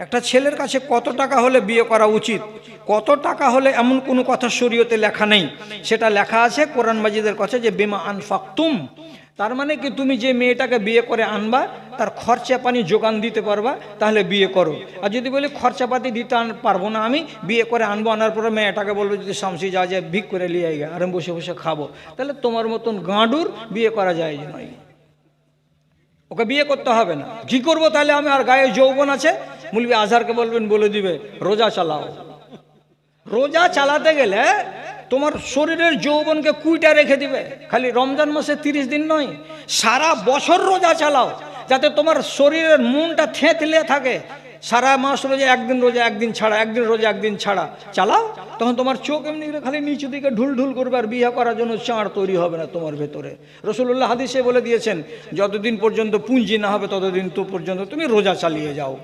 একটা ছেলের কাছে কত টাকা হলে বিয়ে করা উচিত, কত টাকা হলে এমন কোনো কথা শরীয়তে লেখা নেই, সেটা লেখা আছে কোরআন মাজিদের কাছে যে বিমা আনফাকতুম। তার মানে কি তুমি যে মেয়েটাকে বিয়ে করে আনবা তার খরচা পানি যোগান দিতে পারবা, তাহলে বিয়ে করো। আর যদি বলি খরচাপাতি দিতে পারবো না, আমি বিয়ে করে আনবো, আনার পরে মেয়েটাকে বলবো যদি শামসি যা যায় ভিক করে নিয়ে আইগা আর আমি বসে বসে খাবো, তাহলে তোমার মতন গাঁডুর বিয়ে করা যায় নয়, ওকে বিয়ে করতে হবে না। কি করবো তাহলে আমি? আর গায়ে যৌবন আছে, মুলবি আজহারকে বলবেন বলে দিবে রোজা চালাও। রোজা চালাতে গেলে তোমার শরীরের যৌবনকে কুইটা রেখে দিবে। খালি রমজান মাসে 30 দিন নয়, সারা বছর রোজা চালাও, যাতে তোমার শরীরের মনটা থেঁতলে থাকে। সারা মাস রোজা, একদিন রোজা একদিন ছাড়া, একদিন রোজা একদিন ছাড়া চালাও, তখন তোমার চোখ এমনি খালি নিচু দিকে ঢুল ঢুল করবে, আর বিয়ে করার জন্য চাঁড় তৈরি হবে না তোমার ভেতরে। রাসূলুল্লাহ হাদিসে বলে দিয়েছেন, যতদিন পর্যন্ত পুঁজি না হবে ততদিন তো পর্যন্ত তুমি রোজা চালিয়ে যাও।